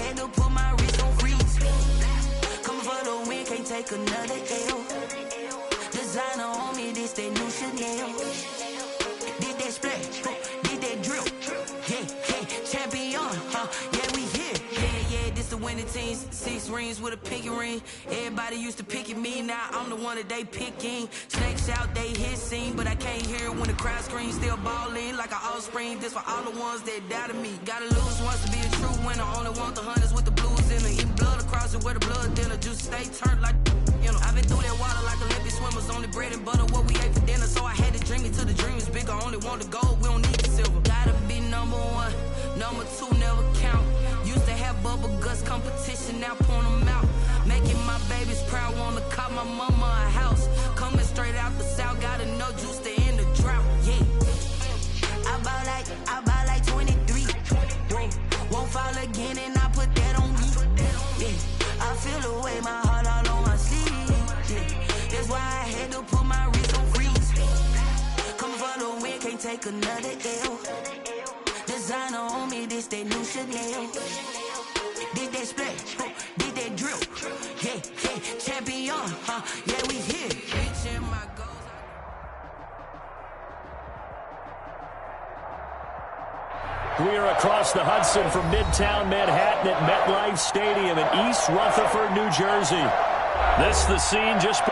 had to put my wrist on freeze. Coming for the win, can't take another L. Designer on me, this that new Chanel. Did that splash, did that drill. Yeah, champion, yeah, we here. Yeah, this the winning teams. 6 rings with a pinky ring. Everybody used to pick at me, now I'm the one that they picking. Snakes out, they hissing, but I can't hear it when the crowd screams. Still balling like an offspring. This for all the ones that doubted me. Gotta lose once to be a true winner. Only want the hunters with the blues in it. Eating blood across it where the blood dinner. Juice stay turned like, you know. I've been through that water like Olympic swimmers. Only bread and butter what we ate for dinner. So I had to dream it till the dream is bigger. Only want the gold, we don't need the silver. Gotta be number 1, number 2 never count. Used to have bubble guts competition, now point them out. Making my babies proud, wanna call my mama a house. Coming straight out the south, gotta know juice to end the drought. Yeah, I bought like 23. Whoa, won't fall again and I put that on me. Yeah, I feel the way, my heart all on my sleeve. Yeah, that's why I had to put my wrist on freeze. Coming for the win, can't take another L. Designer on me, this that new Chanel. Did that splash, did that drill. Yeah, champion, yeah, we here. Reaching my goals. We are across the Hudson from Midtown Manhattan at MetLife Stadium in East Rutherford, New Jersey. This is the scene just...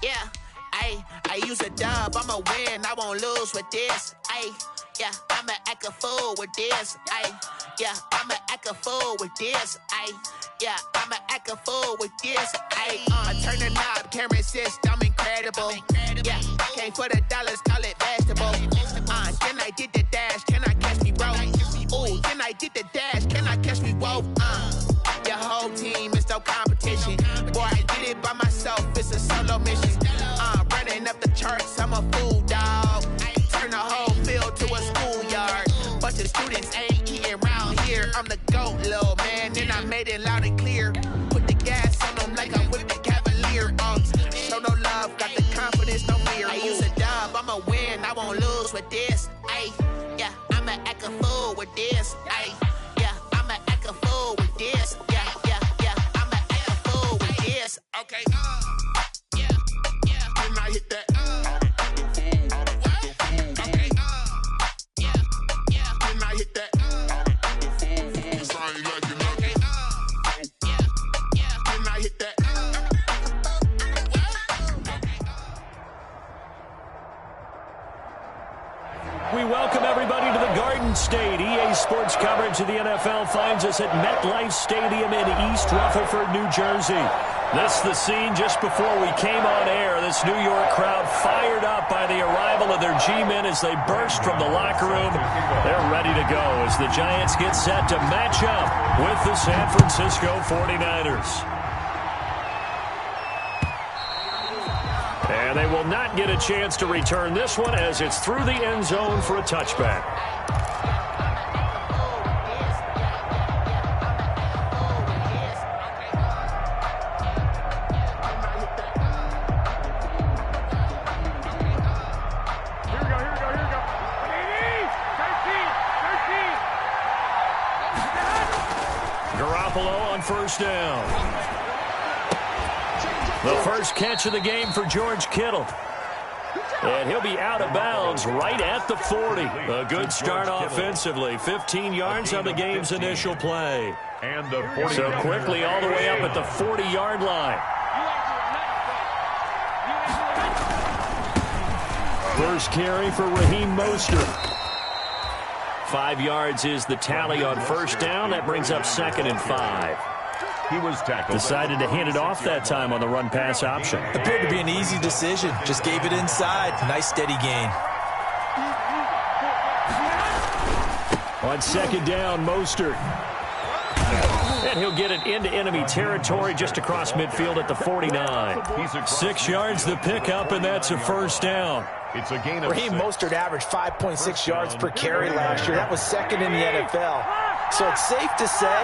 Yeah, I use a dub, I'ma win, I won't lose with this. Yeah, I'ma act a fool with this. Yeah, I'ma act a fool with this. Yeah, I'ma act a fool with this. I turn the knob, camera assist, I'm incredible. Yeah, came for the dollars, call it vegetable. Then I did the dash, can I catch me, bro? Ooh, then I did the dash, can I catch me, whoa? Your whole team is no competition. Boy, I did it by myself, it's a solo mission. Running up the charts, I'm a fool, dog. Turn the whole field to a schoolyard. Bunch of students ain't eating round here. I'm the GOAT, little man, and I made it loud and clear. Put the gas on them like I'm with the Cavalier. Show no love, got the confidence, no fear. I use a dub, I'ma win, I won't lose with this. Yeah, I'ma act a fool with this. Yeah, I'ma act a fool with this. Yeah, I'ma act a fool with this. Okay, yeah, can I hit that? Okay, yeah, can I hit that? Cause I ain't like it. Okay, yeah, can I hit that? We welcome everybody to the Garden State. EA Sports coverage of the NFL finds us at MetLife Stadium in East Rutherford, New Jersey. This is the scene just before we came on air. This New York crowd fired up by the arrival of their G-men as they burst from the locker room. They're ready to go as the Giants get set to match up with the San Francisco 49ers. And they will not get a chance to return this one as it's through the end zone for a touchback. Garoppolo on first down. The first catch of the game for George Kittle. And he'll be out of bounds right at the 40. A good start offensively. 15 yards on the game's initial play. So quickly all the way up at the 40-yard line. First carry for Raheem Mostert. 5 yards is the tally on first down. That brings up 2nd and 5. He was tackled. Decided to hand it off that time on the run-pass option. Appeared to be an easy decision. Just gave it inside. Nice steady gain. On 2nd down, Mostert. And he'll get it into enemy territory just across midfield at the 49. 6 yards the pickup, and that's a first down. It's a gain of Raheem 6. Mostert averaged 5.6 yards per carry last year. That was second in the NFL. So it's safe to say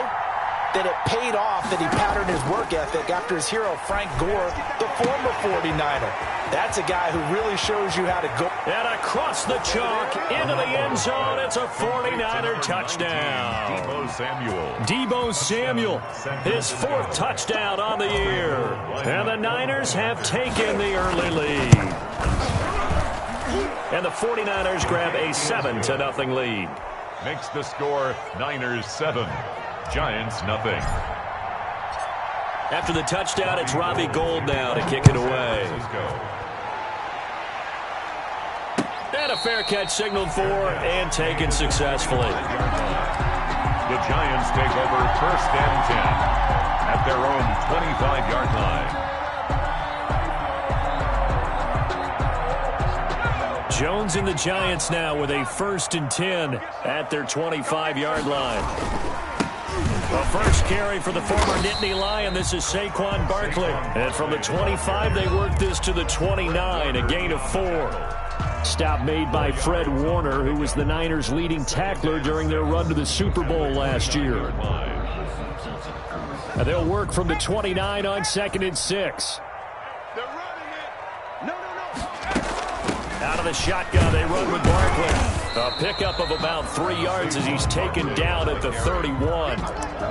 that it paid off that he patterned his work ethic after his hero, Frank Gore, the former 49er. That's a guy who really shows you how to go. And across the chalk, into the end zone, it's a 49er touchdown. Deebo Samuel, his 4th touchdown on the year. And the Niners have taken the early lead. And the 49ers grab a 7-0 lead. Makes the score Niners 7, Giants nothing. After the touchdown, it's Robbie Gould now to kick it away. And a fair catch signaled for and taken successfully. The Giants take over 1st and 10 at their own 25-yard line. Jones and the Giants now with a 1st and 10 at their 25-yard line. The first carry for the former Nittany Lion. This is Saquon Barkley. And from the 25, they work this to the 29, a gain of 4. Stop made by Fred Warner, who was the Niners' leading tackler during their run to the Super Bowl last year. And they'll work from the 29 on 2nd and 6. Out of the shotgun, they run with Barkley. A pickup of about 3 yards as he's taken down at the 31.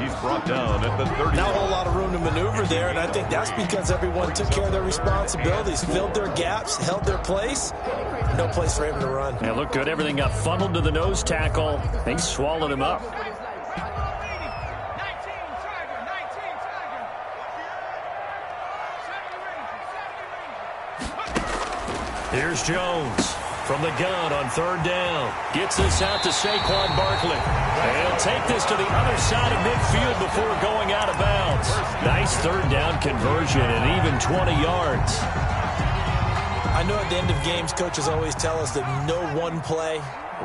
He's brought down at the 30. Not a whole lot of room to maneuver there, and I think that's because everyone took care of their responsibilities, filled their gaps, held their place. No place for him to run. Yeah, looked good. Everything got funneled to the nose tackle. They swallowed him up. Here's Jones from the gun on 3rd down. Gets this out to Saquon Barkley. And he'll take this to the other side of midfield before going out of bounds. Nice 3rd down conversion and even 20 yards. I know at the end of games, coaches always tell us that no one play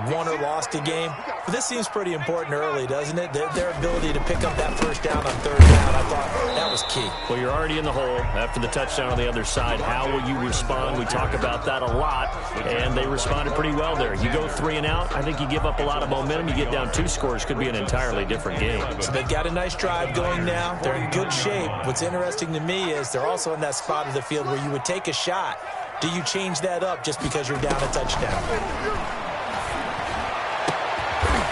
won or lost a game. But this seems pretty important early, doesn't it? Their ability to pick up that 1st down on 3rd down, I thought that was key. Well, you're already in the hole after the touchdown on the other side. How will you respond? We talk about that a lot, and they responded pretty well there. You go 3 and out, I think you give up a lot of momentum. You get down 2 scores, could be an entirely different game. So they've got a nice drive going now. They're in good shape. What's interesting to me is they're also in that spot of the field where you would take a shot. Do you change that up just because you're down a touchdown?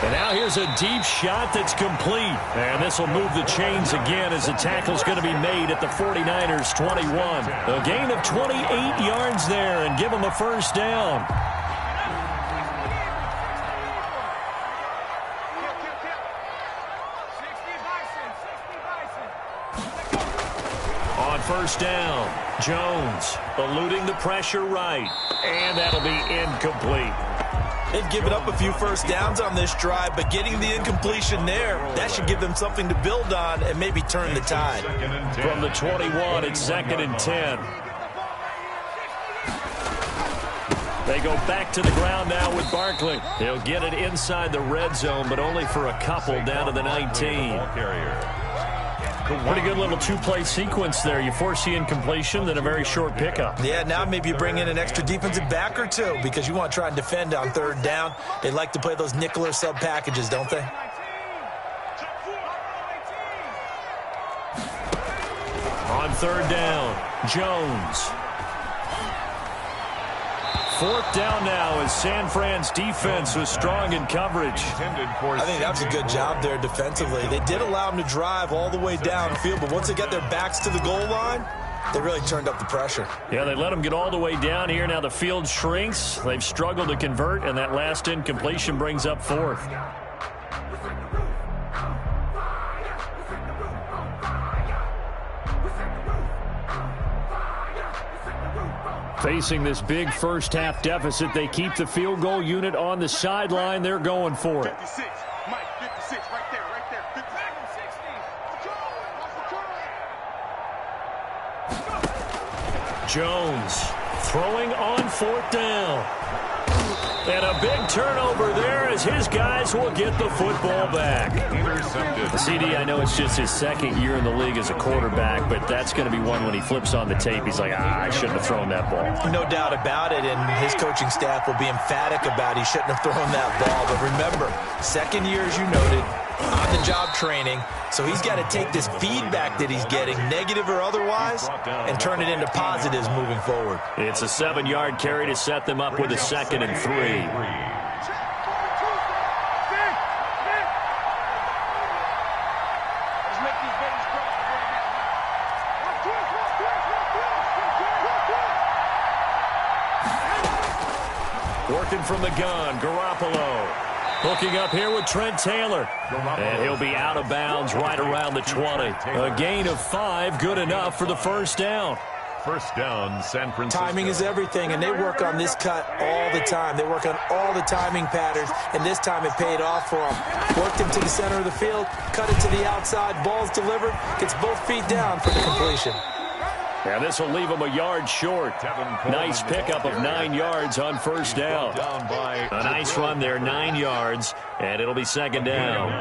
And now here's a deep shot that's complete. And this will move the chains again as the tackle's going to be made at the 49ers' 21. A gain of 28 yards there and give them a 1st down. On 1st down, Jones eluding the pressure right. And that'll be incomplete. They've given up a few 1st downs on this drive, but getting the incompletion there, that should give them something to build on and maybe turn the tide. From the 21, it's 2nd and 10. They go back to the ground now with Barkley. He'll get it inside the red zone, but only for a couple down to the 19. Pretty good little 2-play sequence there. You force the incompletion, then a very short pickup. Yeah, now maybe you bring in an extra defensive back or 2 because you want to try and defend on 3rd down. They like to play those nickel or sub packages, don't they? On 3rd down, Jones. 4th down now as San Fran's defense was strong in coverage. I think that was a good job there defensively. They did allow them to drive all the way downfield, but once they got their backs to the goal line, they really turned up the pressure. Yeah, they let them get all the way down here. Now the field shrinks. They've struggled to convert, and that last incompletion brings up 4th. Facing this big 1st half deficit, they keep the field goal unit on the sideline. They're going for it. 56, Mike, 56, right there. 60. Jones throwing on 4th down. And a big turnover there as his guys will get the football back. CD, I know it's just his second year in the league as a quarterback, but that's going to be one when he flips on the tape. He's like, I shouldn't have thrown that ball. No doubt about it, and his coaching staff will be emphatic about he shouldn't have thrown that ball. But remember, second year, as you noted, on-the-job training, so he's got to take this feedback that he's getting, negative or otherwise, and turn it into positives moving forward. It's a 7-yard carry to set them up with a 2nd and 3. Working from the gun, Garoppolo. Hooking up here with Trent Taylor. And he'll be out of bounds right around the 20. A gain of 5, good enough for the first down. First down, San Francisco. Timing is everything, and they work on this cut all the time. They work on all the timing patterns, and this time it paid off for them. Worked him to the center of the field, cut it to the outside, ball's delivered, gets both feet down for the completion. And this will leave him a yard short. Nice pickup of 9 yards on first down. A nice run there, 9 yards, and it'll be second down.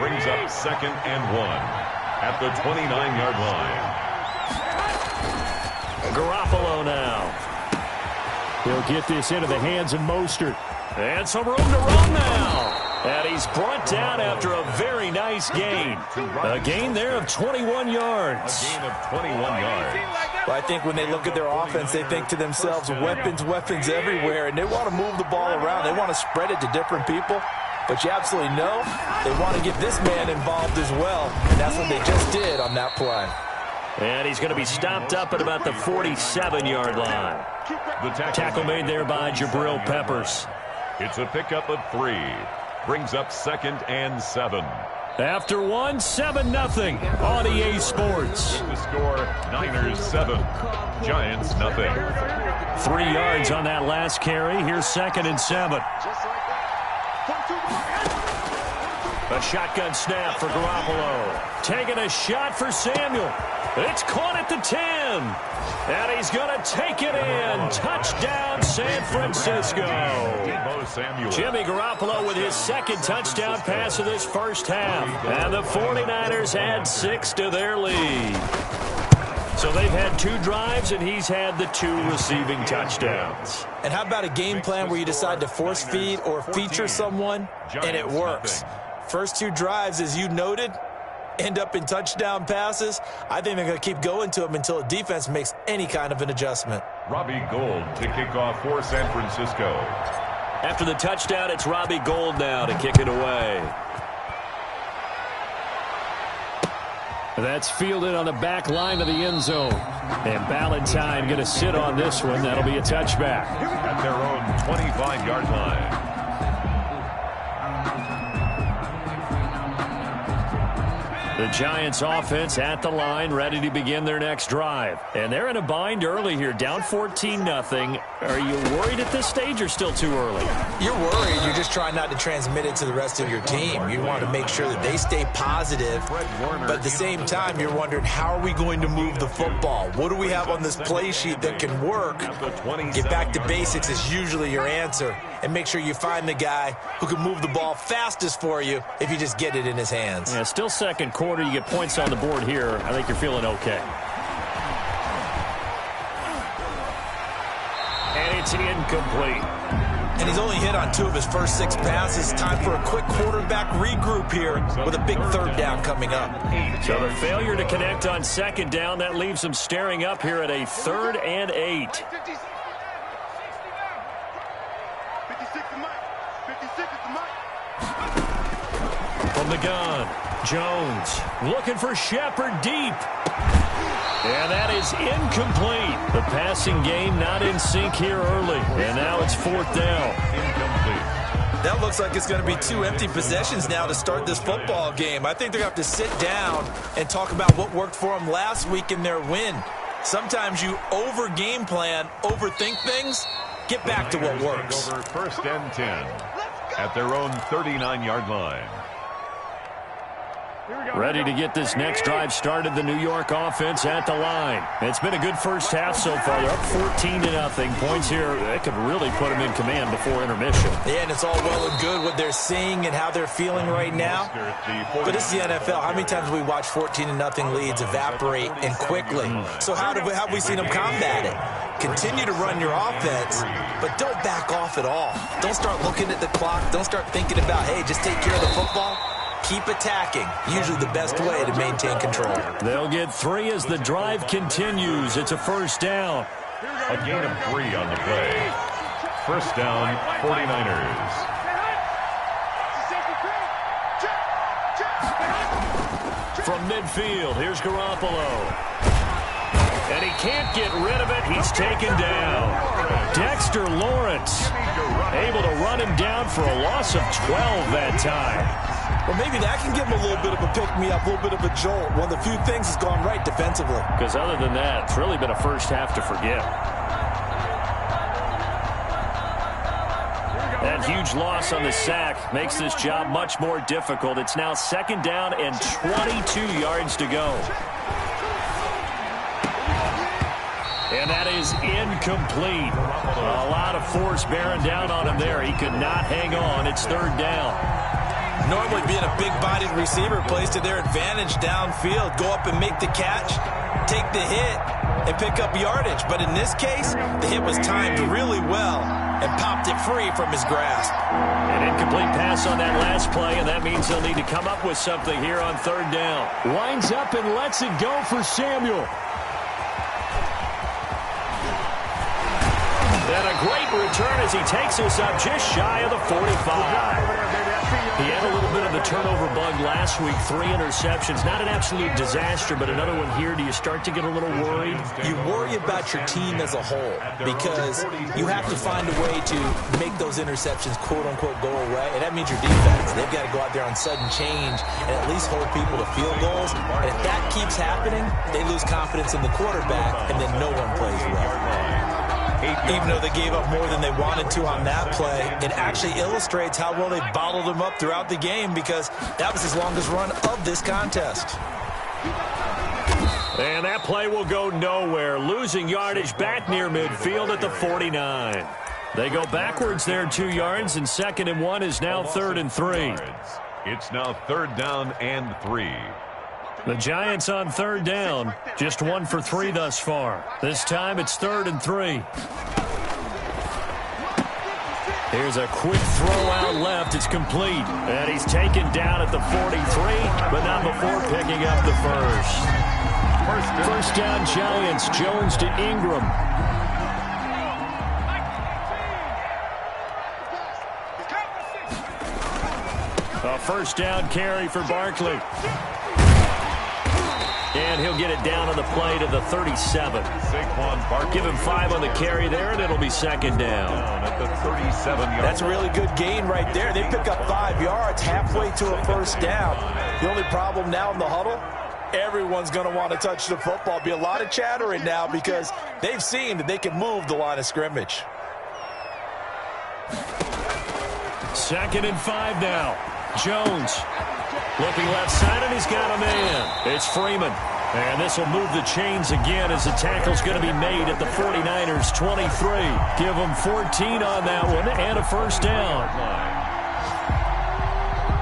Brings up 2nd and 1 at the 29-yard line. Garoppolo now. He'll get this into the hands of Mostert. And some room to run now. And he's brought down after a very nice gain. A gain there of 21 yards. A gain of 21 yards. Well, I think when they look at their offense, they think to themselves, weapons, weapons everywhere, and they want to move the ball around. They want to spread it to different people. But you absolutely know they want to get this man involved as well, and that's what they just did on that play. And he's going to be stopped up at about the 47-yard line. The tackle made there by Jabril Peppers. It's a pickup of 3. Brings up 2nd and 7. After 1, 7-0 on EA Sports. The score, Niners 7, Giants nothing. 3 yards on that last carry. Here's 2nd and 7. A shotgun snap for Garoppolo. Taking a shot for Samuel. It's caught at the 10. And he's going to take it in. Touchdown, San Francisco. Jimmy Garoppolo with his 2nd touchdown pass of this first half. And the 49ers add 6 to their lead. So they've had 2 drives, and he's had the 2 receiving touchdowns. And how about a game plan where you decide to force feed or feature someone, and it works? First 2 drives, as you noted, end up in touchdown passes. I think they're going to keep going to them until the defense makes any kind of an adjustment. Robbie Gould to kick off for San Francisco. After the touchdown, it's Robbie Gould now to kick it away. That's fielded on the back line of the end zone. And Ballantyne going to sit on this one. That'll be a touchback. At their own 25-yard line. The Giants offense at the line, ready to begin their next drive. And they're in a bind early here, down 14-0. Are you worried at this stage or still too early? You're worried. You're just trying not to transmit it to the rest of your team. You want to make sure that they stay positive. But at the same time, you're wondering, how are we going to move the football? What do we have on this play sheet that can work? Get back to basics is usually your answer. And make sure you find the guy who can move the ball fastest for you if you just get it in his hands. Yeah, still second quarter. You get points on the board here. I think you're feeling okay. And it's incomplete. And he's only hit on 2 of his first 6 passes. Time for a quick quarterback regroup here with a big 3rd down coming up. So the failure to connect on 2nd down, that leaves him staring up here at a 3rd and 8. From the gun, Jones looking for Shepard deep. And that is incomplete. The passing game not in sync here early. And now it's 4th down. Incomplete. That looks like it's going to be 2 empty possessions now to start this football game. I think they're going to have to sit down and talk about what worked for them last week in their win. Sometimes you over-game plan, overthink things. Get back to what works. Over 1st and 10 at their own 39-yard line. Ready to get this next drive started, the New York offense at the line. It's been a good first half so far. They're up 14-0. Points here, that could really put them in command before intermission. Yeah, and it's all well and good what they're seeing and how they're feeling right now. But it's the NFL. How many times have we watched 14-0 leads evaporate and quickly? So how have we seen them combat it? Continue to run your offense, but don't back off at all. Don't start looking at the clock. Don't start thinking about, hey, just take care of the football. Keep attacking. Usually the best way to maintain control. They'll get 3 as the drive continues. It's a first down. A gain of 3 on the play. First down, 49ers. From midfield, here's Garoppolo. And he can't get rid of it. He's taken down. Dexter Lawrence able to run him down for a loss of 12 that time. Well, maybe that can give him a little bit of a pick-me-up, a little bit of a jolt. One of the few things that's gone right defensively. Because other than that, it's really been a first half to forget. That huge loss on the sack makes this job much more difficult. It's now second down and 22 yards to go. And that is incomplete. A lot of force bearing down on him there. He could not hang on. It's third down. Normally being a big-bodied receiver plays to their advantage downfield. Go up and make the catch, take the hit, and pick up yardage. But in this case, the hit was timed really well and popped it free from his grasp. An incomplete pass on that last play, and that means they'll need to come up with something here on third down. Winds up and lets it go for Samuel. And a great return as he takes us up just shy of the 45. He had a little bit of the turnover bug last week, 3 interceptions. Not an absolute disaster, but another one here. Do you start to get a little worried? You worry about your team as a whole because you have to find a way to make those interceptions, quote-unquote, go away, and that means your defense. They've got to go out there on sudden change and at least hold people to field goals. And if that keeps happening, they lose confidence in the quarterback, and then no one plays well. Even though they gave up more than they wanted to on that play, it actually illustrates how well they bottled them up throughout the game because that was his longest run of this contest. And that play will go nowhere. Losing yardage back near midfield at the 49. They go backwards there 2 yards, and 2nd and 1 is now 3rd and 3. It's now 3rd down and 3. The Giants on third down, just 1 for 3 thus far. This time it's 3rd and 3. Here's a quick throw out left. It's complete. And he's taken down at the 43, but not before picking up the first. First down Giants. Jones to Ingram. A first down carry for Barkley. And he'll get it down on the play to the 37. Give him 5 on the carry there, and it'll be 2nd down. At the 37-yard. That's a really good gain right there. They pick up 5 yards halfway to a first down. The only problem now in the huddle, everyone's going to want to touch the football. Be a lot of chattering now because they've seen that they can move the line of scrimmage. 2nd and 5 now. Jones looking left side, and he's got a man. It's Freeman. And this will move the chains again as the tackle's going to be made at the 49ers 23. Give them 14 on that one and a first down.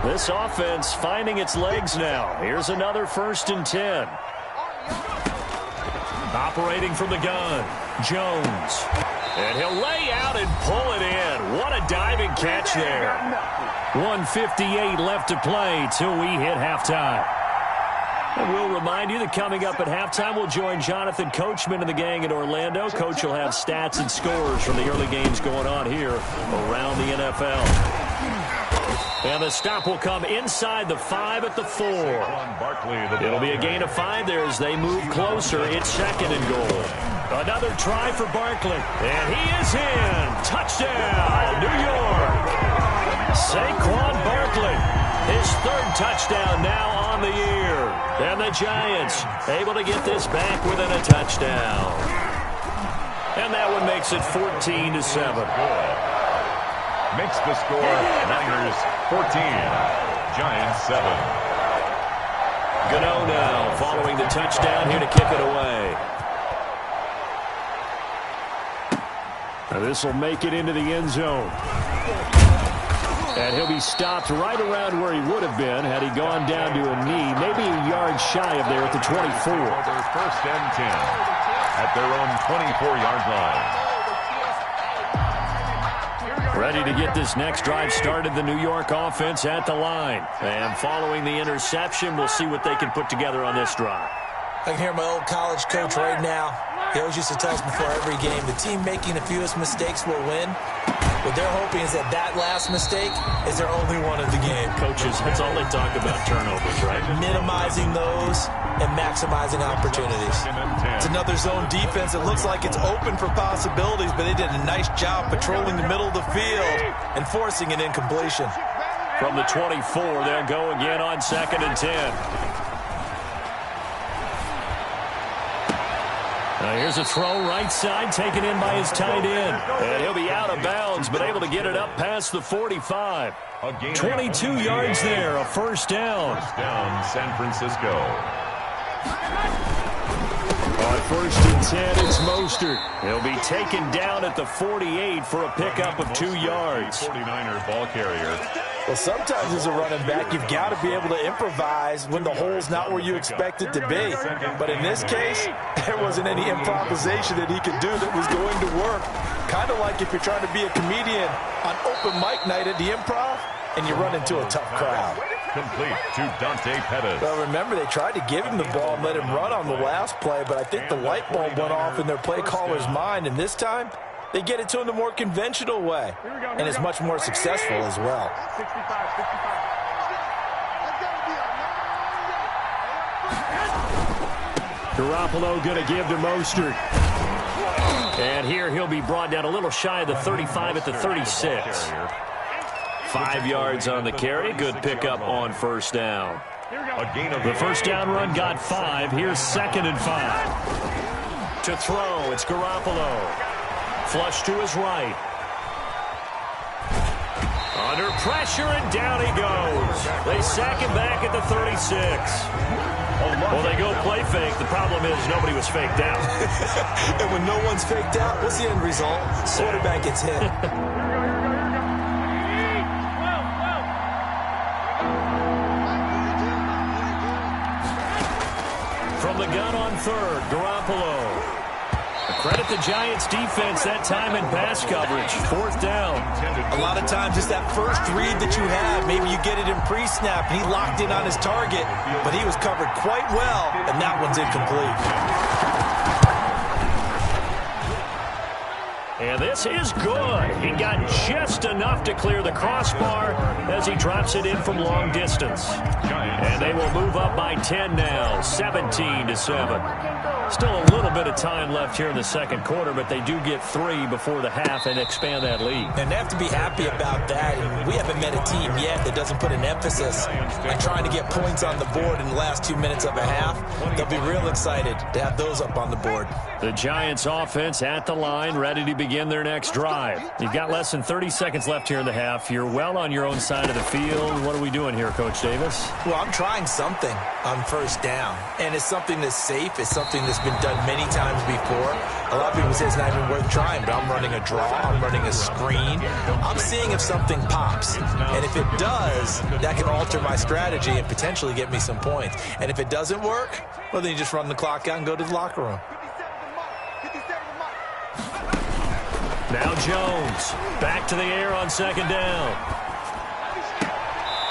This offense finding its legs now. Here's another 1st and 10. Operating from the gun, Jones. And he'll lay out and pull it in. What a diving catch there. 1:58 left to play till we hit halftime. And we'll remind you that coming up at halftime, we'll join Jonathan Coachman and the gang in Orlando. Coach will have stats and scores from the early games going on here around the NFL. And the stop will come inside the 5 at the 4. It'll be a gain of 5 there as they move closer. It's 2nd and goal. Another try for Barkley. And he is in. Touchdown, New York. Saquon Barkley, his 3rd touchdown now on the year. And the Giants able to get this back within a touchdown. And that one makes it 14-7. Makes the score Niners 14, Giants 7. Gano now following the touchdown here to kick it away. This will make it into the end zone. And he'll be stopped right around where he would have been had he gone down to a knee, maybe a yard shy of there at the 24. First and 10 at their own 24-yard line. Ready to get this next drive started, the New York offense at the line. And following the interception, we'll see what they can put together on this drive. I can hear my old college coach right now. He always used to tell us before every game, the team making the fewest mistakes will win. What they're hoping is that that last mistake is their only one of the game. Coaches, that's all they talk about, turnovers, right? Minimizing those and maximizing opportunities. It's another zone defense. It looks like it's open for possibilities, but they did a nice job patrolling the middle of the field and forcing an incompletion. From the 24, they'll go again on 2nd and 10. Here's a throw right side, taken in by his tight end. And he'll be out of bounds, but able to get it up past the 45. 22 yards there, a first down. First down, San Francisco. On 1st and 10, it's Mostert. He'll be taken down at the 48 for a pickup of 2 yards. 49ers ball carrier. Well, sometimes as a running back, you've got to be able to improvise when the hole's not where you expect it to be. But in this case, there wasn't any improvisation that he could do that was going to work. Kind of like if you're trying to be a comedian on open mic night at the Improv and you run into a tough crowd. Complete to Dante Pettis. Well, remember, they tried to give him the ball and let him run on the last play, but I think the light bulb went off in their play caller's mind, and this time they get it to him the more conventional way, and it's much more successful as well. Garoppolo going to give to Mostert. And here he'll be brought down a little shy of the 35 at the 36. 5 yards on the carry. Good pickup on first down. The first down run got 5. Here's 2nd and 5. To throw, it's Garoppolo. Flush to his right. Under pressure, and down he goes. They sack him back at the 36. Well, they go play fake. The problem is nobody was faked out. And when no one's faked out, what's the end result? Quarterback gets hit. From the gun on 3rd, Garoppolo. Credit the Giants defense that time in pass coverage. 4th down. A lot of times it's that first read that you have. Maybe you get it in pre-snap. He locked in on his target, but he was covered quite well, and that one's incomplete. And this is good. He got just enough to clear the crossbar as he drops it in from long distance. And they will move up by 10 now, 17-7. Still a little bit of time left here in the second quarter, but they do get 3 before the half and expand that lead. And they have to be happy about that. And we haven't met a team yet that doesn't put an emphasis on trying to get points on the board in the last 2 minutes of a half. They'll be real excited to have those up on the board. The Giants offense at the line, ready to begin their next drive. You've got less than 30 seconds left here in the half. You're well on your own side of the field. What are we doing here, Coach Davis? Well, I'm trying something on first down. And it's something that's safe. It's something that's been done many times before. A lot of people say it's not even worth trying, but I'm running a draw. I'm running a screen. I'm seeing if something pops. And if it does, that can alter my strategy and potentially get me some points. And if it doesn't work, well, then you just run the clock out and go to the locker room. Now Jones, back to the air on 2nd down.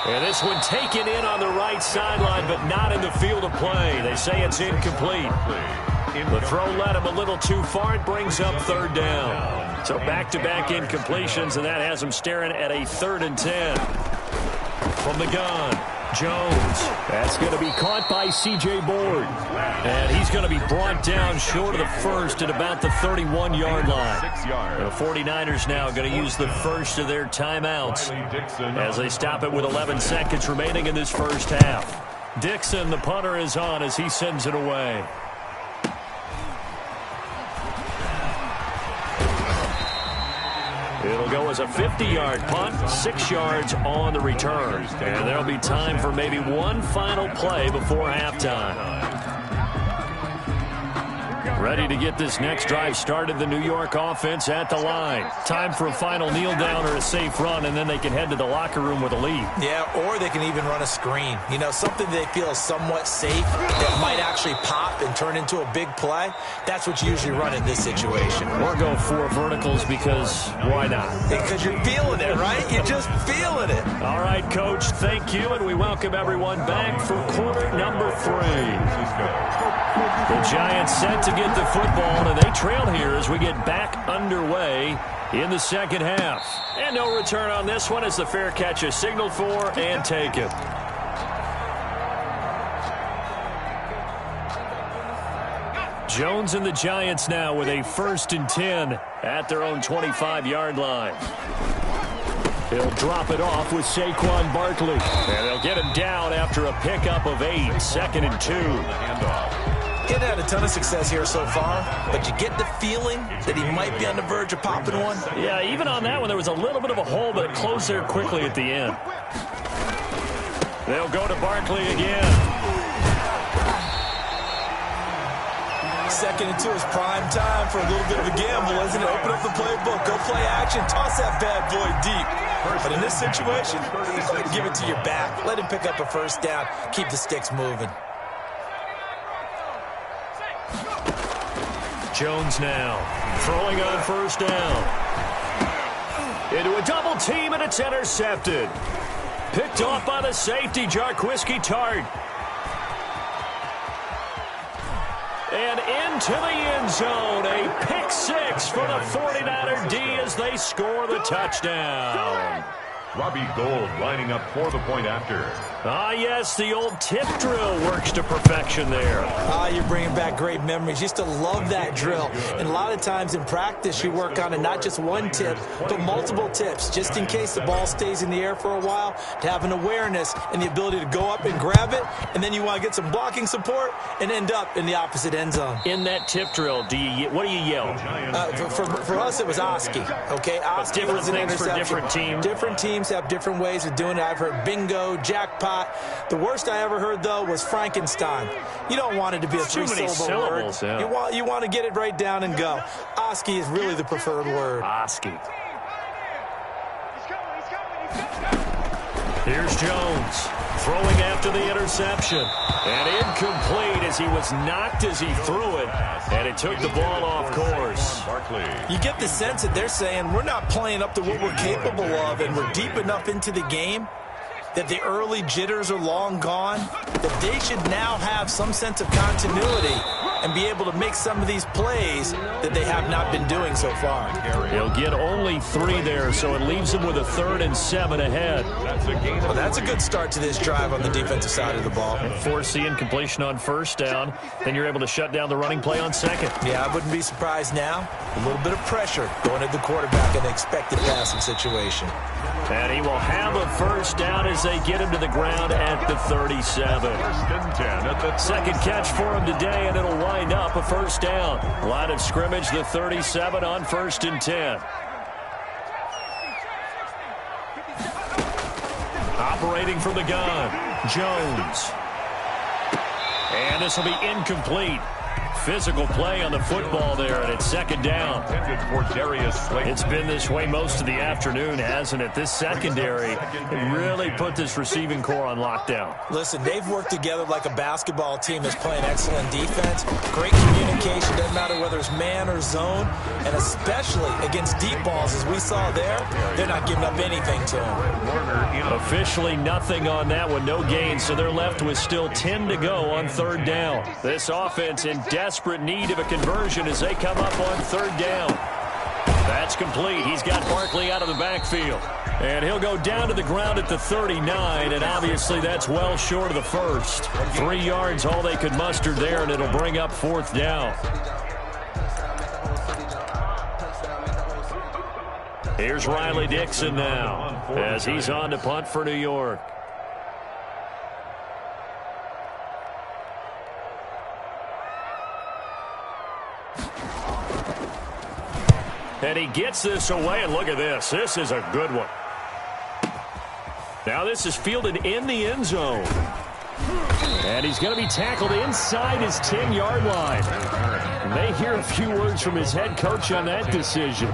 And this one taken in on the right sideline, but not in the field of play. They say it's incomplete. The throw led him a little too far. It brings up 3rd down. So back-to-back incompletions, and that has him staring at a 3rd and 10. From the gun, Jones. That's going to be caught by C.J. Board. And he's going to be brought down short of the first at about the 31-yard line. The 49ers now going to use the first of their timeouts as they stop it with 11 seconds remaining in this first half. Dixon, the punter, is on as he sends it away. It'll go as a 50-yard punt, 6 yards on the return. And there'll be time for maybe one final play before halftime. Ready to get this next drive started, the New York offense at the line. Time for a final kneel down or a safe run, and then they can head to the locker room with a lead. Yeah, or they can even run a screen. You know, something they feel is somewhat safe that might actually pop and turn into a big play. That's what you usually run in this situation. Or go 4 verticals because why not? Because you're feeling it, right? You're just feeling it. All right, Coach, thank you, and we welcome everyone back for quarter number 3. The Giants set to get the football, and they trail here as we get back underway in the second half. And no return on this one as the fair catch is signaled for and taken. Jones and the Giants now with a 1st and 10 at their own 25-yard line. He'll drop it off with Saquon Barkley. And they'll get him down after a pickup of 8, 2nd and 2. Getting had a ton of success here so far, but you get the feeling that he might be on the verge of popping one. Yeah, even on that one, there was a little bit of a hole, but it closed there quickly at the end. They'll go to Barkley again. 2nd and 2 is prime time for a little bit of a gamble, isn't it? Open up the playbook, go play action, toss that bad boy deep. But in this situation, go ahead and give it to your back. Let him pick up a 1st down, keep the sticks moving. Jones now throwing on 1st down. Into a double team, and it's intercepted. Picked off by the safety, Jarquiski Tart. And into the end zone, a pick 6 for the 49er D as they score the touchdown. Robbie Gould lining up for the point after. Ah, yes, the old tip drill works to perfection there. Ah, you're bringing back great memories. Used to love that drill. And a lot of times in practice, you work on it, not just one tip, but multiple tips, just in case the ball stays in the air for a while, to have an awareness and the ability to go up and grab it, and then you want to get some blocking support and end up in the opposite end zone. In that tip drill, what do you yell? For us, it was Oski. Okay, Oski was an interception. For different teams. Different teams have different ways of doing it. I've heard bingo, jackpot. The worst I ever heard, though, was Frankenstein. You don't want it to be a 3-syllable word. Yeah. You want to get it right down and go. Oski is really the preferred word. Oski. Here's Jones throwing after the interception. And incomplete as he was knocked as he threw it. And it took the ball off course. You get the sense that they're saying we're not playing up to what we're capable of, and we're deep enough into the game that the early jitters are long gone, that they should now have some sense of continuity and be able to make some of these plays that they have not been doing so far. He'll get only 3 there, so it leaves him with a 3rd and 7 ahead. Well, that's a good start to this drive on the defensive side of the ball. And force the incompletion on 1st down, then you're able to shut down the running play on 2nd. Yeah, I wouldn't be surprised now. A little bit of pressure going at the quarterback in the expected passing situation. And he will have a 1st down as they get him to the ground at the 37. 1st and 10 at the 2nd catch for him today, and it'll wind up a 1st down. Line of scrimmage, the 37 on 1st and 10. Operating from the gun, Jones. And this will be incomplete. Physical play on the football there, and it's 2nd down. It's been this way most of the afternoon, hasn't it? This secondary really put this receiving core on lockdown. Listen, they've worked together like a basketball team that's playing excellent defense. Great communication, doesn't matter whether it's man or zone, and especially against deep balls, as we saw there, they're not giving up anything to them. Officially nothing on that one, no gain, so they're left with still 10 to go on 3rd down. This offense in desperate need of a conversion as they come up on 3rd down. That's complete. He's got Barkley out of the backfield. And he'll go down to the ground at the 39, and obviously that's well short of the 1st. 3 yards, all they could muster there, and it'll bring up 4th down. Here's Riley Dixon now as he's on to punt for New York. And he gets this away, and look at this. This is a good one. Now this is fielded in the end zone. And he's going to be tackled inside his 10-yard line. And they hear a few words from his head coach on that decision.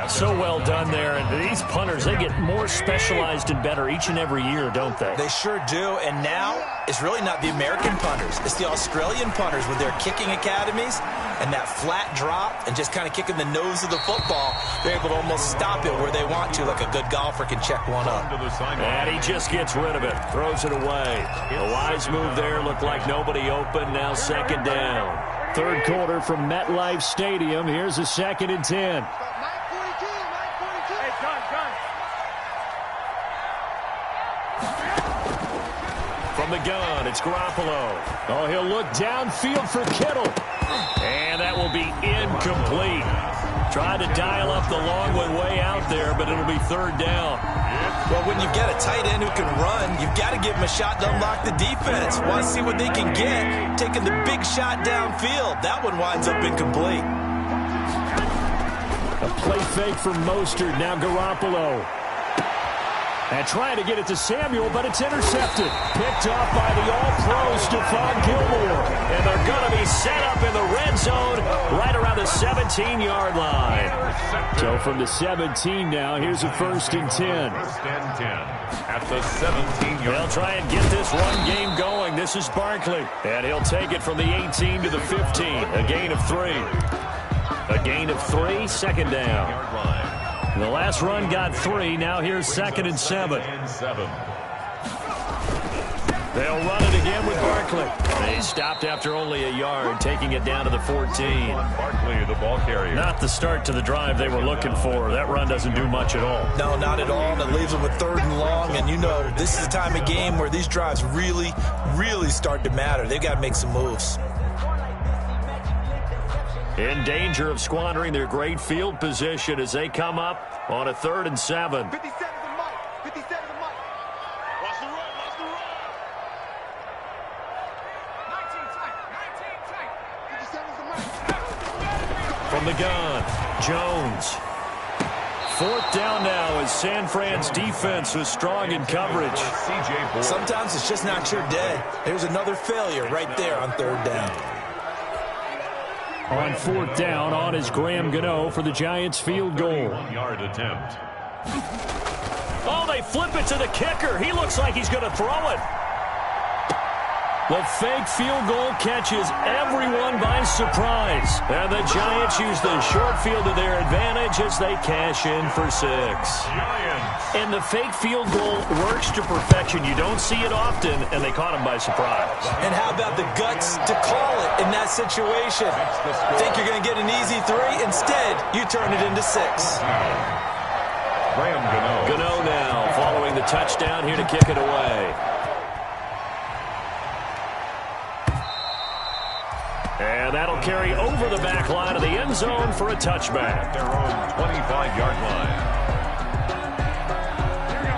So well done there. And these punters, they get more specialized and better each and every year, don't they? They sure do. And now it's really not the American punters. It's the Australian punters with their kicking academies and that flat drop and just kind of kicking the nose of the football. They're able to almost stop it where they want to, like a good golfer can check one up. And he just gets rid of it, throws it away. A wise move there, looked like nobody open, now second down. Third quarter from MetLife Stadium. Here's a 2nd and 10. From the gun, it's Garoppolo. Oh, he'll look downfield for Kittle. And that will be incomplete. Tried to dial up the long one way out there, but it'll be third down. Well, when you get a tight end who can run, you've got to give him a shot to unlock the defense. Want to see what they can get. Taking the big shot downfield. That one winds up incomplete. A play fake for Mostert. Now Garoppolo. And trying to get it to Samuel, but it's intercepted. Picked off by the all-pro Stephon Gilmore. And they're going to be set up in the red zone right around the 17-yard line. So from the 17 now, here's a 1st and 10. 1st and 10 at the 17-yard line. They'll try and get this run game going. This is Barkley. And he'll take it from the 18 to the 15. A gain of 3. A gain of 3, second down. The last run got 3. Now here's 2nd and 7. They'll run it again with Barkley. They stopped after only a yard, taking it down to the 14. Barkley, the ball carrier. Not the start to the drive they were looking for. That run doesn't do much at all. No, not at all. And it leaves them with 3rd and long. And you know, this is the time of game where these drives really, really start to matter. They've got to make some moves. In danger of squandering their great field position as they come up on a 3rd and 7. 57 to Mike. 57 to Mike. Watch the run. Watch the run. 19 tight. 19 tight. 57 to Mike. From the gun, Jones. 4th down now as San Fran's defense was strong in coverage. Sometimes it's just not your day. There's another failure right there on 3rd down. On 4th down, on is Graham Gano for the Giants field goal. 1-yard attempt. Oh, they flip it to the kicker. He looks like he's going to throw it. The fake field goal catches everyone by surprise. And the Giants use the short field to their advantage as they cash in for 6. Giants. And the fake field goal works to perfection. You don't see it often, and they caught him by surprise. And how about the guts to call it in that situation? Think you're going to get an easy 3? Instead, you turn it into 6. Graham Gano. Gano now following the touchdown here to kick it away. And that'll carry over the back line of the end zone for a touchback. Their own 25-yard line.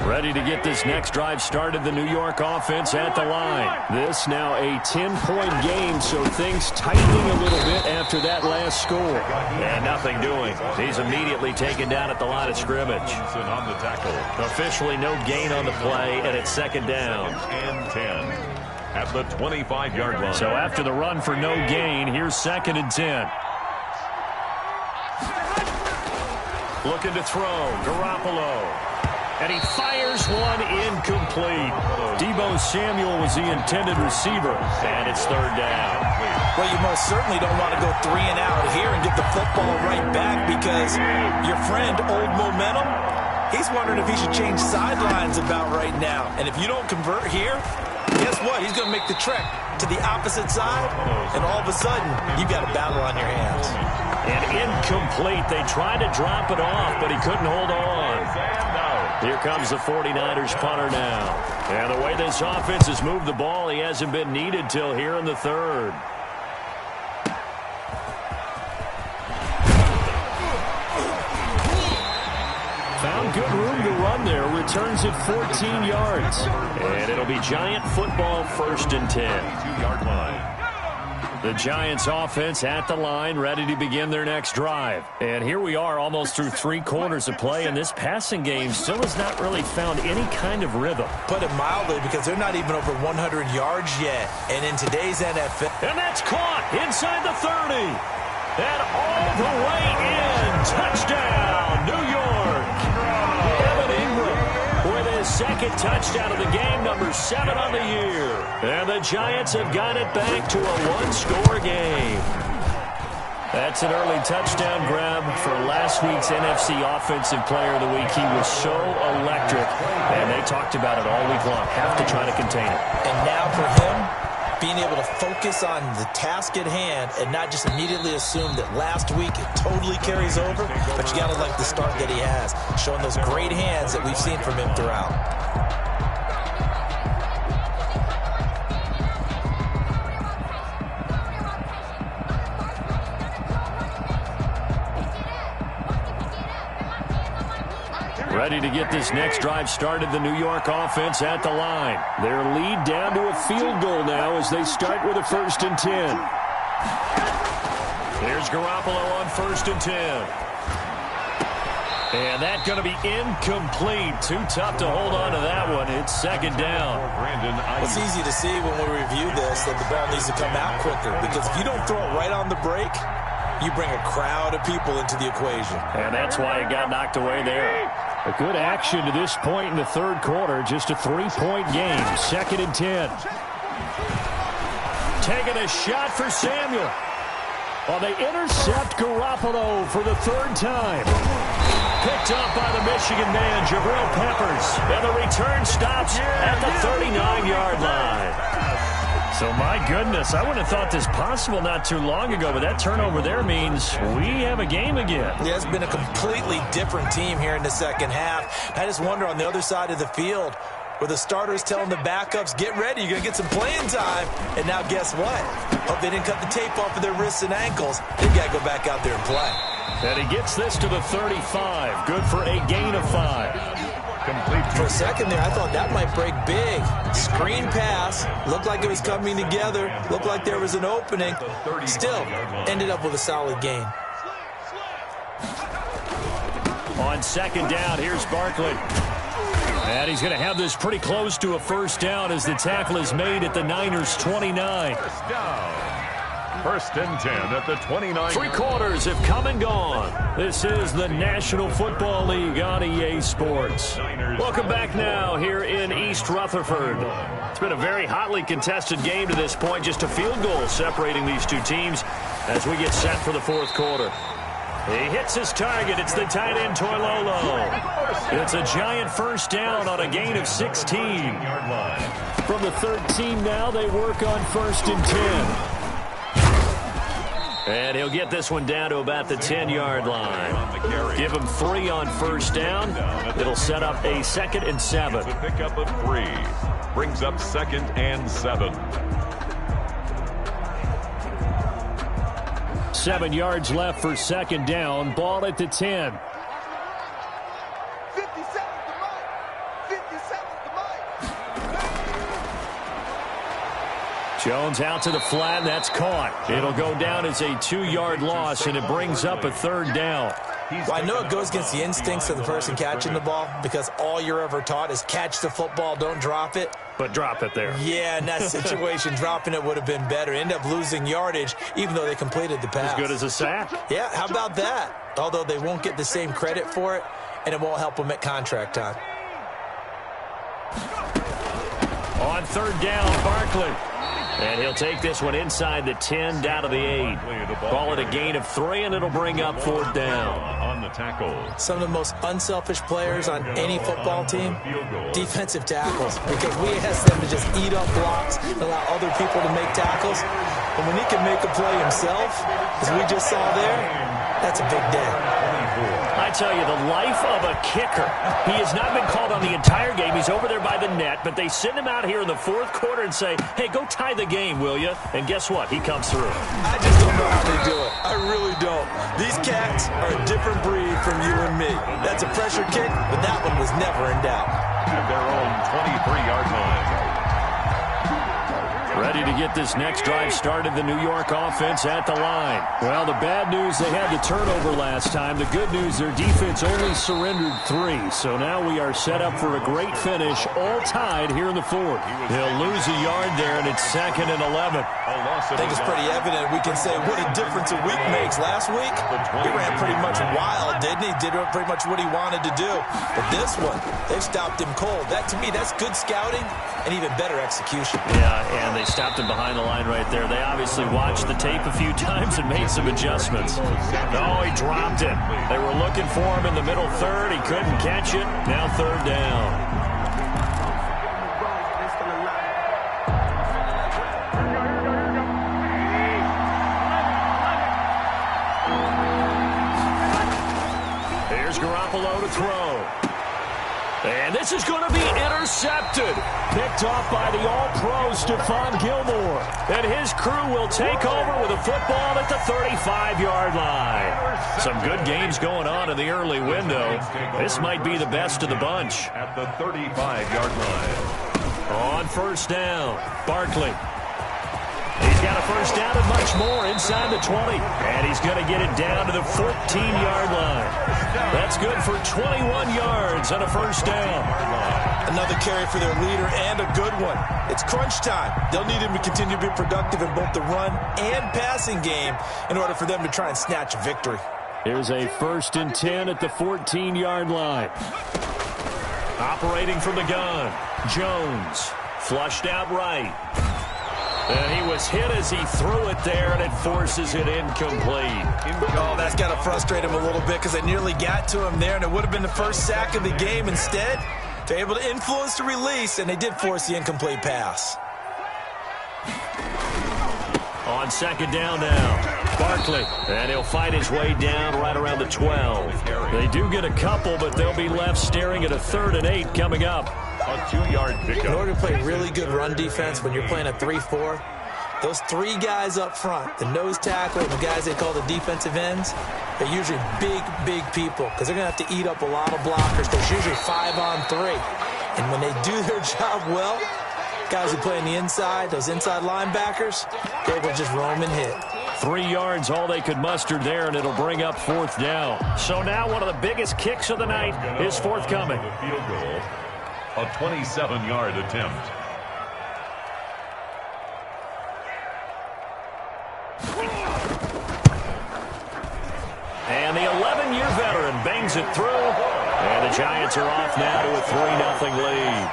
Ready to get this next drive started, the New York offense at the line. This now a 10-point game, so things tightening a little bit after that last score. And nothing doing. He's immediately taken down at the line of scrimmage. On the tackle. Officially no gain on the play, and it's 2nd down. And 10 at the 25-yard line. So after the run for no gain, here's 2nd and 10. Looking to throw, Garoppolo. And he fires one incomplete. Deebo Samuel was the intended receiver, and it's 3rd down. Well, you most certainly don't want to go 3 and out here and get the football right back because your friend, Old Momentum, he's wondering if he should change sidelines about right now. And if you don't convert here, guess what? He's going to make the trek to the opposite side, and all of a sudden, you've got a battle on your hands. And incomplete. They tried to drop it off, but he couldn't hold on. Here comes the 49ers punter now. And the way this offense has moved the ball, he hasn't been needed till here in the 3rd. Found good room to run there. Returns it 14 yards. And it'll be Giant football 1st and 10. 2-yard line. The Giants offense at the line, ready to begin their next drive. And here we are almost through 3 quarters of play, and this passing game still has not really found any kind of rhythm. Put it mildly, because they're not even over 100 yards yet. And in today's NFL... And that's caught inside the 30. And all the way in. Touchdown, New York. Evan Ingram with his second touchdown of the game, number 7 on the year. And the Giants have got it back to a 1-score game. That's an early touchdown grab for last week's NFC Offensive Player of the Week. He was so electric, and they talked about it all week long. Have to try to contain it. And now for him, being able to focus on the task at hand and not just immediately assume that last week it totally carries over, but you got to like the start that he has, showing those great hands that we've seen from him throughout. Ready to get this next drive started, the New York offense at the line. Their lead down to a field goal now as they start with a 1st and 10. Here's Garoppolo on 1st and 10. And that's going to be incomplete. Too tough to hold on to that one. It's 2nd down. It's easy to see when we review this that the ball needs to come out quicker, because if you don't throw it right on the break, you bring a crowd of people into the equation. And that's why it got knocked away there. A good action to this point in the 3rd quarter. Just a 3-point game. 2nd and 10. Taking a shot for Samuel. Well, they intercept Garoppolo for the 3rd time. Picked up by the Michigan man, Jabril Peppers. And the return stops at the 39-yard line. So, my goodness, I wouldn't have thought this possible not too long ago, but that turnover there means we have a game again. Yeah, it's been a completely different team here in the 2nd half. I just wonder on the other side of the field where the starters telling the backups, get ready, you're going to get some playing time. And now guess what? Hope they didn't cut the tape off of their wrists and ankles. They've got to go back out there and play. And he gets this to the 35. Good for a gain of 5. Complete. For a second there, I thought that might break big. Screen pass. Looked like it was coming together. Looked like there was an opening. Still, ended up with a solid gain. On 2nd down, here's Barkley. And he's going to have this pretty close to a 1st down as the tackle is made at the Niners' 29. 1st down. 1st and 10 at the 29. 3 quarters have come and gone. This is the National Football League on EA Sports. Welcome back now here in East Rutherford. It's been a very hotly contested game to this point. Just a field goal separating these 2 teams as we get set for the 4th quarter. He hits his target. It's the tight end, Toilolo. It's a giant 1st down on a gain of 16. From the 13 now, they work on 1st and 10. And he'll get this one down to about the 10-yard line. Give him 3 on 1st down. It'll set up a 2nd and 7. The pickup of 3 brings up 2nd and 7. 7 yards left for 2nd down. Ball at the 10. 57 to Mike. 57 to Mike. Jones out to the flat, and that's caught. It'll go down as a 2-yard loss, and it brings up a 3rd down. Well, I know it goes against the instincts of the person catching the ball, because all you're ever taught is catch the football, don't drop it. But drop it there. Yeah, in that situation, dropping it would have been better. End up losing yardage, even though they completed the pass. As good as a sack. Yeah, how about that? Although they won't get the same credit for it, and it won't help them at contract time. On 3rd down, Barkley. And he'll take this one inside the 10, down to the 8. Ball at a gain of 3, and it'll bring up 4th down. On the tackle. Some of the most unselfish players on any football team, defensive tackles, because we ask them to just eat up blocks and allow other people to make tackles. And when he can make a play himself, as we just saw there, that's a big day. I tell you, the life of a kicker. He has not been called on the entire game. He's over there by the net, but they send him out here in the 4th quarter and say, hey, go tie the game, will you? And guess what? He comes through. I just don't know how they do it. I really don't. These cats are a different breed from you and me. That's a pressure kick, but that one was never in doubt. At their own 23-yard line. Ready to get this next drive started, the New York offense at the line. Well, the bad news, they had the turnover last time. The good news, their defense only surrendered 3. So now we are set up for a great finish, all tied here in the fourth. They'll lose a yard there, and it's 2nd and 11. I think it's pretty evident. We can say what a difference a week makes. Last week, he ran pretty much wild, didn't he? Did pretty much what he wanted to do. But this one, they've stopped him cold. That, to me, that's good scouting and even better execution. Yeah, and they stopped him behind the line right there. They obviously watched the tape a few times and made some adjustments. Oh, he dropped it. They were looking for him in the middle third. He couldn't catch it. Now 3rd down. Garoppolo to throw. And this is going to be intercepted. Picked off by the All-Pro Stephon Gilmore. And his crew will take over with a football at the 35-yard line. Some good games going on in the early window. This might be the best of the bunch. At the 35-yard line. On 1st down, Barkley. He's got a 1st down and much more inside the 20. And he's going to get it down to the 14-yard line. That's good for 21 yards and a 1st down. Another carry for their leader and a good one. It's crunch time. They'll need him to continue to be productive in both the run and passing game in order for them to try and snatch a victory. Here's a 1st and 10 at the 14-yard line. Operating from the gun, Jones. Flushed out right. And he was hit as he threw it there, and it forces it incomplete. Oh, that's got to frustrate him a little bit because they nearly got to him there, and it would have been the first sack of the game. Instead, they're able to influence the release, and they did force the incomplete pass. On 2nd down now, Barkley. And he'll fight his way down right around the 12. They do get a couple, but they'll be left staring at a 3rd and 8 coming up. A 2-yard pickup. In order to play really good run defense when you're playing a 3-4, those 3 guys up front, the nose tackle and the guys they call the defensive ends, they're usually big people because they're going to have to eat up a lot of blockers. There's usually 5 on 3. And when they do their job well, guys who play on the inside, those inside linebackers, they will just roam and hit. 3 yards, all they could muster there, and it'll bring up 4th down. So now one of the biggest kicks of the night is forthcoming. Field goal. A 27-yard attempt. And the 11-year veteran bangs it through. And the Giants are off now to a 3-0 lead.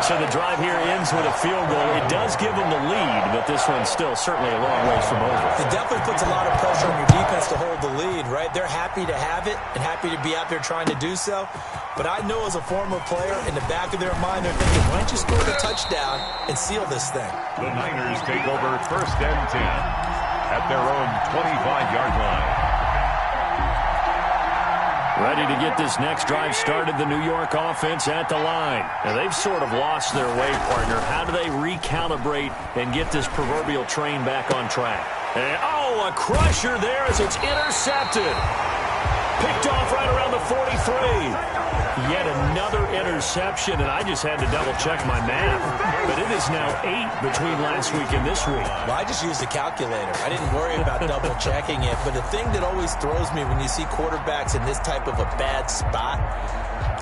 So the drive here ends with a field goal. It does give them the lead, but this one's still certainly a long ways from over. It definitely puts a lot of pressure on your defense to hold the lead, right? They're happy to have it and happy to be out there trying to do so. But I know as a former player, in the back of their mind, they're thinking, why don't you score the touchdown and seal this thing? The Niners take over 1st and 10 at their own 25-yard line. Ready to get this next drive started, the New York offense at the line. And they've sort of lost their way, partner. How do they recalibrate and get this proverbial train back on track? And, oh, a crusher there as it's intercepted. Picked off right around the 43. Yet another interception, and I just had to double-check my math. But it is now 8 between last week and this week. Well, I just used a calculator. I didn't worry about double-checking it. But the thing that always throws me when you see quarterbacks in this type of a bad spot,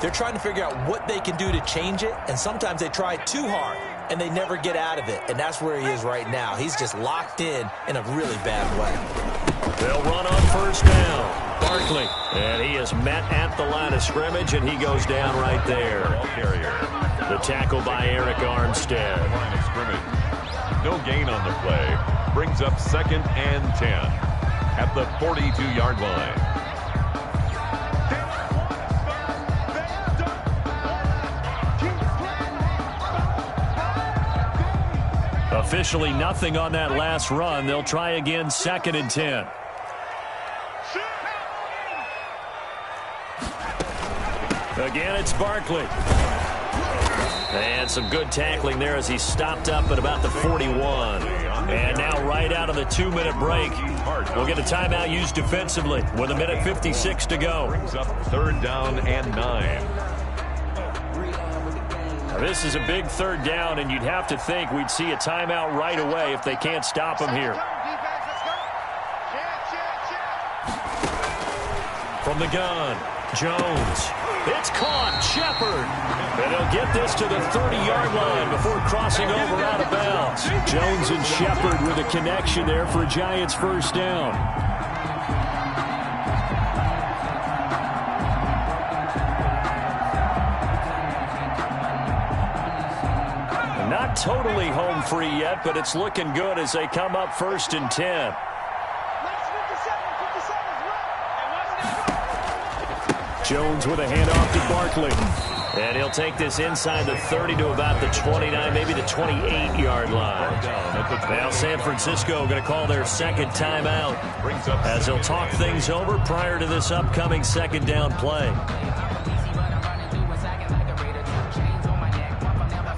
they're trying to figure out what they can do to change it, and sometimes they try too hard, and they never get out of it. And that's where he is right now. He's just locked in a really bad way. They'll run on 1st down. Barkley, and he is met at the line of scrimmage, and he goes down right there. The tackle by Eric Armstead. Line of scrimmage. No gain on the play. Brings up 2nd and 10 at the 42-yard line. Officially nothing on that last run. They'll try again 2nd and 10. Again, it's Barkley. And some good tackling there as he stopped up at about the 41. And now right out of the 2-minute break, we'll get a timeout used defensively with 1:56 to go. Brings up 3rd down and 9. This is a big third down, and you'd have to think we'd see a timeout right away if they can't stop him here. From the gun, Jones. It's caught. Shepard. And he'll get this to the 30-yard line before crossing over out of bounds. Jones and Shepard with a connection there for a Giants first down. Not totally home free yet, but it's looking good as they come up 1st and 10. Jones with a handoff to Barkley. And he'll take this inside the 30 to about the 29, maybe the 28-yard line. Now San Francisco going to call their second timeout as they'll talk things over prior to this upcoming second down play.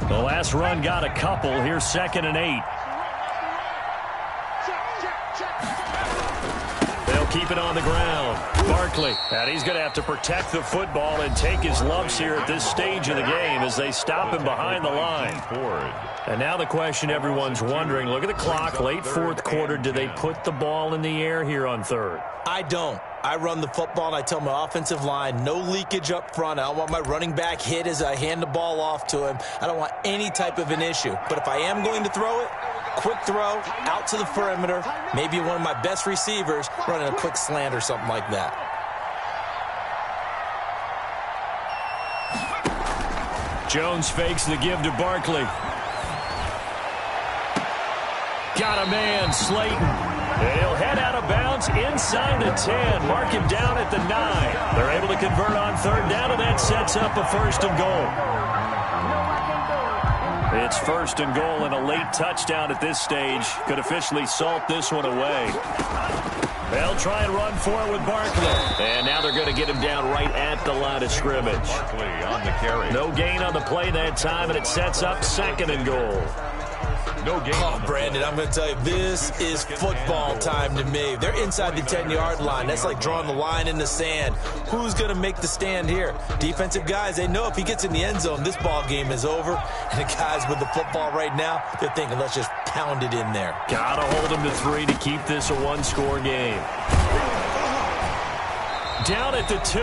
The last run got a couple. Here's 2nd and 8. They'll keep it on the ground. Barkley, and he's going to have to protect the football and take his lumps here at this stage of the game as they stop him behind the line. And now the question everyone's wondering, look at the clock, late 4th quarter, do they put the ball in the air here on 3rd? I don't. I run the football, and I tell my offensive line, no leakage up front. I don't want my running back hit as I hand the ball off to him. I don't want any type of an issue. But if I am going to throw it, quick throw, out to the perimeter, maybe one of my best receivers running a quick slant or something like that. Jones fakes the give to Barkley. Got a man, Slayton. And he'll head out of bounds inside the 10. Mark him down at the 9. They're able to convert on 3rd down, and that sets up a 1st and goal. It's 1st and goal, and a late touchdown at this stage could officially salt this one away. They'll try and run for it with Barkley. And now they're going to get him down right at the line of scrimmage. Barkley on the carry. No gain on the play that time, and it sets up 2nd and goal. No gain. Oh, Brandon, I'm going to tell you, this is football time to me. They're inside the 10-yard line. That's like drawing the line in the sand. Who's going to make the stand here? Defensive guys, they know if he gets in the end zone, this ball game is over. And the guys with the football right now, they're thinking, let's just pound it in there. Got to hold him to 3 to keep this a one-score game. Down at the 2.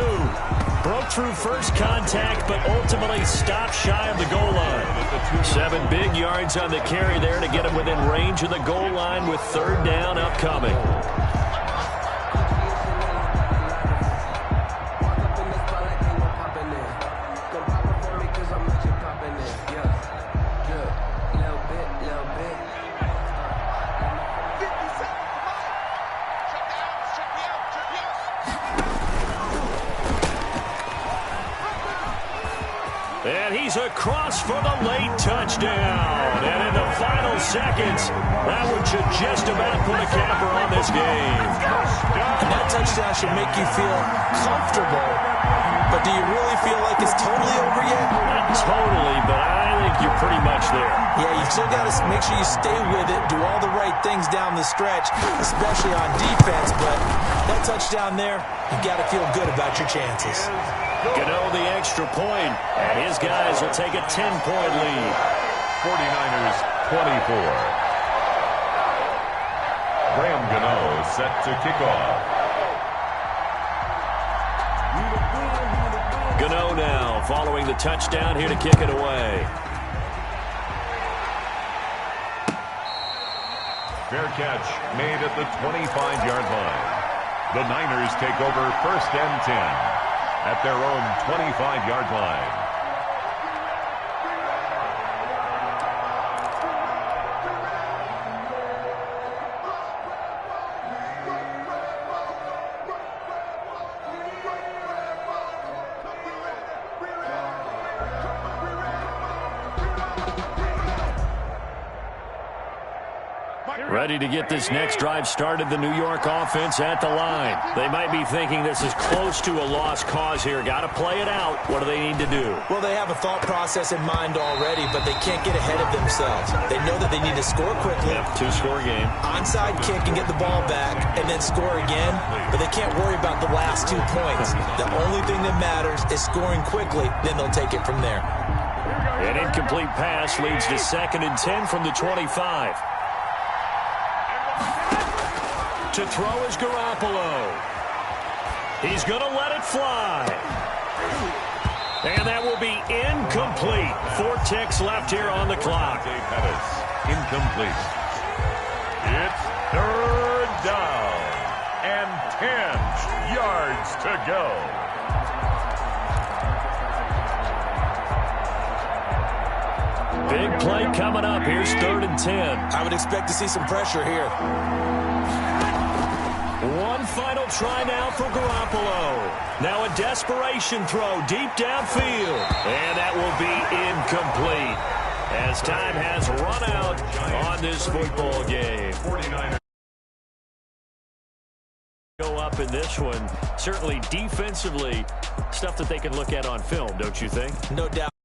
Broke through first contact, but ultimately stopped shy of the goal line. 7 big yards on the carry there to get him within range of the goal line with 3rd down upcoming. And he's across for the late touchdown. And in the final seconds, that one should just about put a capper on this game. And that touchdown should make you feel comfortable. But do you really feel like it's totally over yet? Not totally, but I think you're pretty much there. Yeah, you still got to make sure you stay with it, do all the right things down the stretch, especially on defense. But that touchdown there, you got to feel good about your chances. Gano the extra point, and his guys will take a 10-point lead. 49ers 24. Graham Gano set to kick off. Gano now following the touchdown here to kick it away. Fair catch made at the 25-yard line. The Niners take over 1st and 10 at their own 25-yard line. Ready to get this next drive started, the New York offense at the line. They might be thinking this is close to a lost cause here. Got to play it out. What do they need to do? Well, they have a thought process in mind already, but they can't get ahead of themselves. They know that they need to score quickly. Yep, 2-score game. Onside kick and get the ball back and then score again, but they can't worry about the last 2 points. The only thing that matters is scoring quickly, then they'll take it from there. An incomplete pass leads to 2nd and 10 from the 25. To throw is Garoppolo. He's going to let it fly. And that will be incomplete. 4 ticks left here on the clock. Incomplete. It's 3rd down and 10 yards to go. Big play coming up. Here's 3rd and 10. I would expect to see some pressure here. One final try now for Garoppolo. Now a desperation throw deep downfield. And that will be incomplete as time has run out on this football game. 49ers Go up in this one. Certainly defensively, stuff that they can look at on film, don't you think? No doubt.